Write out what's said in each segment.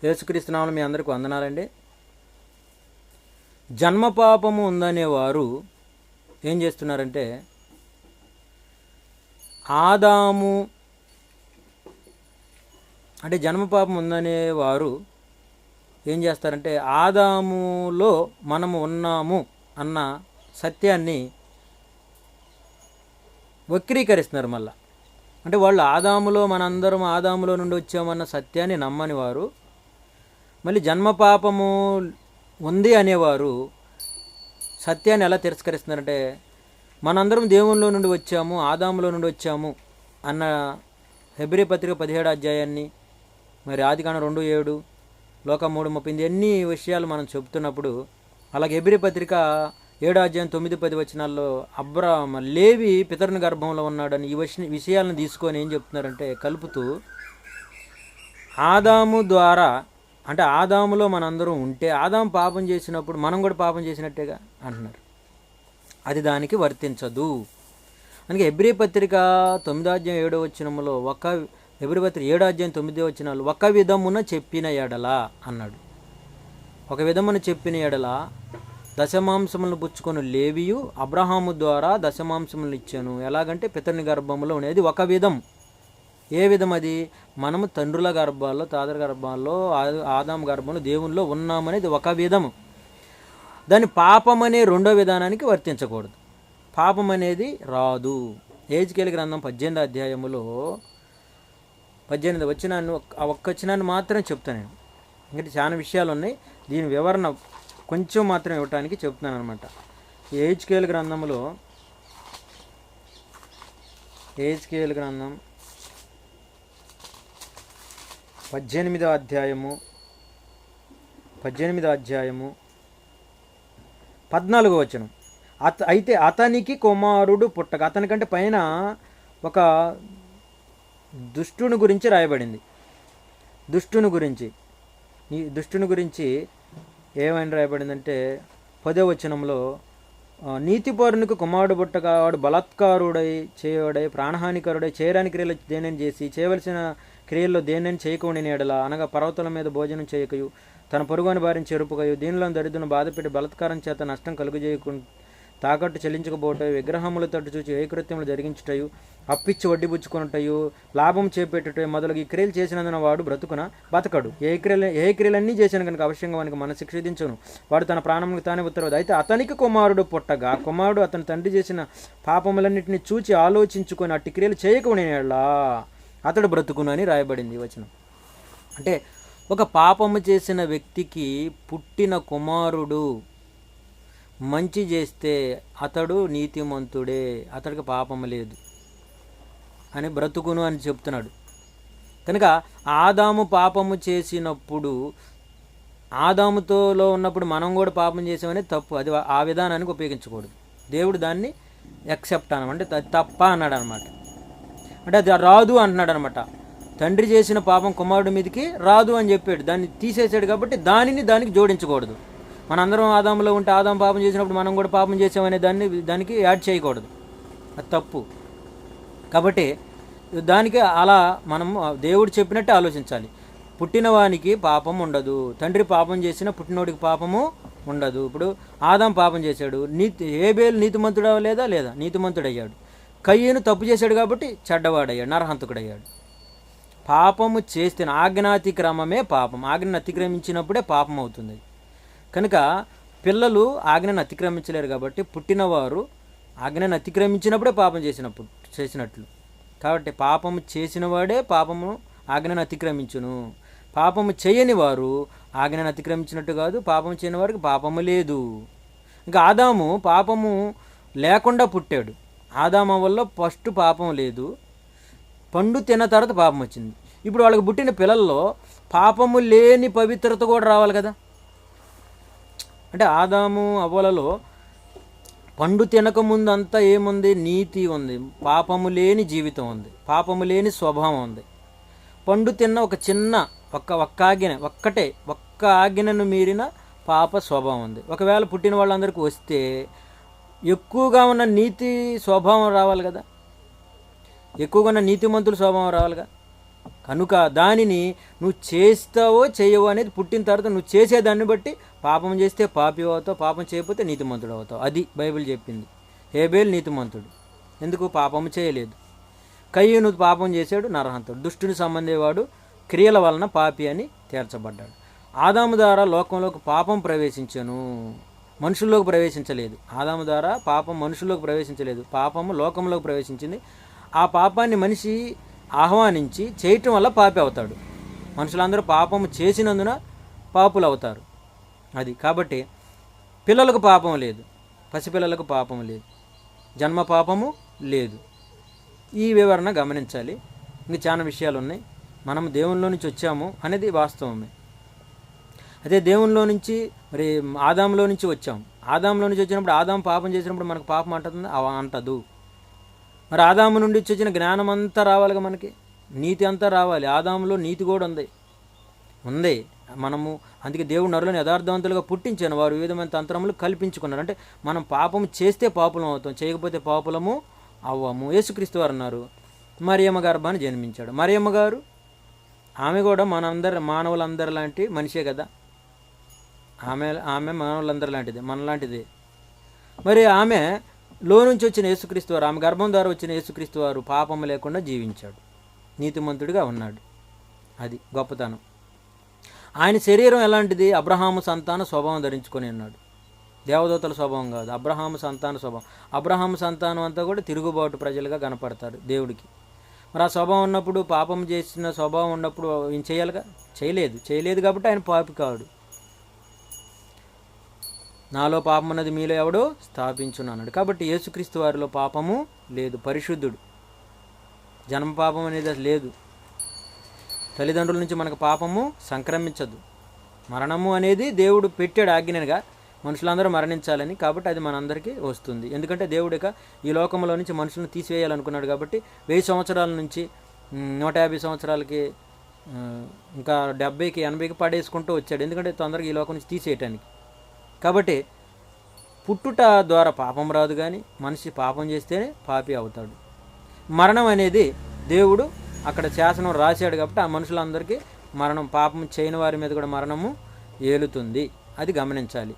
యేసుక్రీస్తు నామములో మీ అందరికీ వందనాలండి. జన్మ పాపము ఉందనేవారు ఏం చేస్తున్నారంటే, ఆదాము అంటే జన్మ పాపం ఉందనేవారు ఏం చేస్తారంటే, ఆదాములో మనము ఉన్నాము అన్న సత్యాన్ని వక్రీకరిస్తున్నారు. మళ్ళా అంటే వాళ్ళు ఆదాములో మనందరం ఆదాములో నుండి వచ్చామన్న సత్యాన్ని నమ్మని వారు మళ్ళీ జన్మ పాపము ఉంది అనేవారు సత్యాన్ని ఎలా తిరస్కరిస్తున్నారంటే, మనందరం దేవునిలో నుండి వచ్చాము, ఆదాములో నుండి వచ్చాము అన్న హెబ్రీ పత్రిక 17 అధ్యాయాన్ని, మరి ఆదికాండం 2:7, లోక 3:38 ఎన్ని విషయాలు మనం చెబుతున్నప్పుడు, అలాగే హెబ్రీ పత్రిక 7 అధ్యాయం 9-10 వచనాల్లో లేవి పితరుని గర్భంలో ఉన్నాడని ఈ విషయాలను తీసుకొని ఏం చెప్తున్నారంటే, కలుపుతూ ఆదాము ద్వారా అంటే ఆదాములో మనందరం ఉంటే ఆదాము పాపం చేసినప్పుడు మనం కూడా పాపం చేసినట్టేగా అంటున్నారు. అది దానికి వర్తించదు. అందుకే హెబ్రీ పత్రిక 9 అధ్యాయం 7 వచనంలో హెబ్రీ పత్రిక 7 అధ్యాయం 9 వచనాలు ఒక విధమున చెప్పిన ఎడల అన్నాడు. ఒక విధమున చెప్పిన ఎడల దశమాంసములను పుచ్చుకొని లేవియు అబ్రహాము ద్వారా దశమాంసములను ఇచ్చాను. ఎలాగంటే పితరుని గర్భంలో ఉండేది ఒక విధం. ఏ విధం అది? మనము తండ్రుల గర్భాల్లో, తాతల గర్భాల్లో, ఆదాము గర్భంలో దేవునిలో ఉన్నామనేది ఒక విధము. దాని పాపం అనే రెండో విధానానికి వర్తించకూడదు. పాపం అనేది రాదు. యెహెజ్కేలు గ్రంథం 18 అధ్యాయములో 18 వచనాన్ని ఒక్క వచనాన్ని మాత్రం చెప్తాను నేను. ఇంకా చాలా విషయాలు ఉన్నాయి, దీని వివరణ కొంచెం మాత్రం ఇవ్వటానికి చెప్తున్నాను అనమాట. యెహెజ్కేలు గ్రంథంలో యెహెజ్కేలు గ్రంథం 18వ అధ్యాయము 14వ వచనం. అయితే అతనికి కుమారుడు పుట్టక, అతనికంటే పైన ఒక దుష్టుని గురించి రాయబడింది. దుష్టుని గురించి ఏమైనా రాయబడిందంటే 10వ వచనంలో, నీతిపరునికి కుమారుడు పుట్టక వాడు బలాత్కారుడై చేయవాడై ప్రాణహానికరుడై చేయరాని క్రియలు దేనిని చేసి చేయవలసిన క్రియల్లో దేనిని చేయకుండా ఎడల, అనగా పర్వతాల మీద భోజనం చేయకయు తన పొరుగుని భార్యను చెరుపుకయు దీనిలో దరిద్రను బాధపెట్టి బలాత్కారం చేత నష్టం కలుగజేయకుండా తాకట్టు చెల్లించకపోవటయు విగ్రహములు తట్టు చూచి ఏ కృత్యములు జరిగించుటయు అప్పిచ్చి వడ్డీ పుచ్చుకొనుటయు లాభం చేపెట్టుటయు మొదలగు ఈ క్రియలు చేసినందున వాడు బతకడు. ఏ క్రియలన్నీ చేశాను కనుక అవశ్యంగా వానికి మన శిక్ష విధించును. వాడు తన ప్రాణములకు తానే ఉత్తరవదు. అయితే అతనికి కుమారుడు పుట్టగా కుమారుడు అతని తండ్రి చేసిన పాపములన్నింటినీ చూచి ఆలోచించుకొని అట్టి క్రియలు చేయకుండా అతడు బ్రతుకును అని రాయబడింది వచనం. అంటే ఒక పాపము చేసిన వ్యక్తికి పుట్టిన కుమారుడు మంచి చేస్తే అతడు నీతిమంతుడే, అతడికి పాపము లేదు అని బ్రతుకును అని చెప్తున్నాడు. కనుక ఆదాము పాపము చేసినప్పుడు, ఆదాముతోలో ఉన్నప్పుడు మనం కూడా పాపం చేసామనేది తప్పు. అది ఆ విధానానికి ఉపయోగించకూడదు. దేవుడు దాన్ని యాక్సెప్ట్ అంటే తప్ప అన్నాడు అనమాట. అంటే అది రాదు అంటున్నాడు అనమాట. తండ్రి చేసిన పాపం కుమారుడి మీదకి రాదు అని చెప్పాడు, దాన్ని తీసేసాడు. కాబట్టి దానికి జోడించకూడదు. మనందరం ఆదాములో ఉంటే ఆదాము పాపం చేసినప్పుడు మనం కూడా పాపం చేసామనే దానికి యాడ్ చేయకూడదు, అది తప్పు. కాబట్టి దానికి అలా మనం దేవుడు చెప్పినట్టే ఆలోచించాలి. పుట్టినవానికి పాపం ఉండదు. తండ్రి పాపం చేసిన పుట్టినోడికి పాపము ఉండదు. ఇప్పుడు ఆదాము పాపం చేశాడు, హేబేలు నీతిమంతుడా లేదా నీతిమంతుడయ్యాడు. కయ్యను తప్పు చేశాడు కాబట్టి చెడ్డవాడయ్యాడు, నరహంతకుడయ్యాడు. పాపము చేస్తే ఆజ్ఞాతిక్రమమే పాపం. ఆజ్ఞను అతిక్రమించినప్పుడే పాపం అవుతుంది. కనుక పిల్లలు ఆజ్ఞను అతిక్రమించలేరు కాబట్టి పుట్టినవారు ఆజ్ఞను అతిక్రమించినప్పుడే పాపం చేసినట్లు. కాబట్టి పాపము చేసినవాడే పాపము ఆజ్ఞను అతిక్రమించును. పాపము చేయని వారు ఆజ్ఞను అతిక్రమించినట్టు కాదు, పాపం చేయని వారికి పాపము లేదు. ఇంకా ఆదాము పాపము లేకుండా పుట్టాడు. ఆదాము వల్ల ఫస్ట్ పాపం లేదు, పండు తిన్న తర్వాత పాపం వచ్చింది. ఇప్పుడు వాళ్ళకి పుట్టిన పిల్లల్లో పాపము లేని పవిత్రత కూడా రావాలి కదా. అంటే ఆదాము అవ్వలలో పండు తినకముందు అంతా ఏముంది? నీతి ఉంది, పాపము లేని జీవితం ఉంది, పాపము లేని స్వభావం ఉంది. పండు తిన్న ఒక చిన్న ఒక్క ఆజ్ఞను మీరిన పాప స్వభావం ఉంది. ఒకవేళ పుట్టిన వాళ్ళందరికీ వస్తే ఎక్కువగా ఉన్న నీతి స్వభావం రావాలి కదా, ఎక్కువగా ఉన్న నీతిమంతుల స్వభావం రావాలిగా. కనుక దానిని నువ్వు చేస్తావో చేయవో అనేది పుట్టిన తర్వాత నువ్వు చేసేదాన్ని బట్టి పాపం చేస్తే పాపి అవుతావు, పాపం చేయకపోతే నీతిమంతుడు అవుతావు. అది బైబిల్ చెప్పింది. హేబేలు నీతిమంతుడు, ఎందుకు? పాపము చేయలేదు. కయ్యూను పాపం చేశాడు, నరహంతుడు. దుష్టుని సంబంధేవాడు, క్రియల వలన పాపి అని తీర్చబడ్డాడు. ఆదాము ద్వారా లోకంలోకి పాపం ప్రవేశించను, మనుషుల్లోకి ప్రవేశించలేదు. ఆదాము ద్వారా పాపం మనుషుల్లోకి ప్రవేశించలేదు, పాపము లోకంలోకి ప్రవేశించింది. ఆ పాపాన్ని మనిషి ఆహ్వానించి చేయటం వల్ల పాపి అవుతాడు. మనుషులందరూ పాపము చేసినందున పాపులు అవుతారు. అది కాబట్టి పిల్లలకు పాపం లేదు, పసిపిల్లలకు పాపం లేదు, జన్మ పాపము లేదు. ఈ వివరణ గమనించాలి. ఇంక చాలా విషయాలు ఉన్నాయి. మనం దేవునిలో నుంచి వచ్చాము అనేది వాస్తవమే. అదే దేవునిలో నుంచి మరి ఆదాములో నుంచి వచ్చాం. ఆదాములో నుంచి వచ్చినప్పుడు ఆదాము పాపం చేసినప్పుడు మనకు పాపం అంటుంది అంటదు. మరి ఆదాము నుండి వచ్చిన జ్ఞానం అంతా రావాలిగా, మనకి నీతి అంతా రావాలి. ఆదాములో నీతి కూడా ఉంది. మనము అందుకే దేవుడు నరులను యథార్థవంతులుగా పుట్టించాను, వారు వివిధమైన తంత్రములు కల్పించుకున్నారు. అంటే మనం పాపం చేస్తే పాపులం అవుతాం, చేయకపోతే పాపులము అవ్వము. యేసుక్రీస్తు వారు అన్నారు, మరియమ్మ గర్భాన్ని జన్మించాడు. మరియమ్మ గారు ఆమె కూడా మానవులందరి లాంటి మనిషే కదా. ఆమె మానవులందరి లాంటిదే, మనలాంటిదే. మరి ఆమెలో నుంచి వచ్చిన యేసుక్రీస్తు వారు, ఆమె గర్భం ద్వారా వచ్చిన యేసుక్రీస్తు వారు పాపం లేకుండా జీవించాడు, నీతిమంతుడిగా ఉన్నాడు. అది గొప్పతనం. ఆయన శరీరం ఎలాంటిది? అబ్రహాము సంతాన స్వభావం ధరించుకొని ఉన్నాడు. దేవదూతల స్వభావం కాదు, అబ్రహాము సంతాన స్వభావం. అబ్రహాము సంతానం అంతా కూడా తిరుగుబాటు ప్రజలుగా కనపడతారు దేవుడికి. మరి ఆ స్వభావం ఉన్నప్పుడు, పాపం చేసిన స్వభావం ఉన్నప్పుడు ఏం చేయాలిగా? చేయలేదు కాబట్టి ఆయన పాపి కాడు. నాలో పాపం అన్నది మీలో ఎవడో స్థాపించును అన్నాడు. కాబట్టి యేసుక్రీస్తు వారిలో పాపము లేదు, పరిశుద్ధుడు. జన్మ పాపం అనేది లేదు. తల్లిదండ్రుల నుంచి మనకు పాపము సంక్రమించదు. మరణము అనేది దేవుడు పెట్టాడు ఆజ్ఞగా, మనుషులందరూ మరణించాలని. కాబట్టి అది మనందరికీ వస్తుంది. ఎందుకంటే దేవుడు ఇక ఈ లోకంలో నుంచి మనుషులను తీసివేయాలనుకున్నాడు. కాబట్టి 1000 సంవత్సరాల నుంచి 150 సంవత్సరాలకి, ఇంకా 70కి 80కి పడేసుకుంటూ వచ్చాడు. ఎందుకంటే తొందరగా ఈ లోకం నుంచి తీసేయటానికి. కాబట్టి పుట్టుట ద్వారా పాపం రాదు, కానీ మనిషి పాపం చేస్తేనే పాపి అవుతాడు. మరణం అనేది దేవుడు అక్కడ శాసనం రాశాడు కాబట్టి ఆ మనుషులందరికీ మరణం, పాపం చేయని వారి మీద కూడా మరణము ఏలుతుంది. అది గమనించాలి.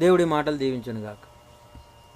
దేవుడి మాటలు దీవించునుగాక.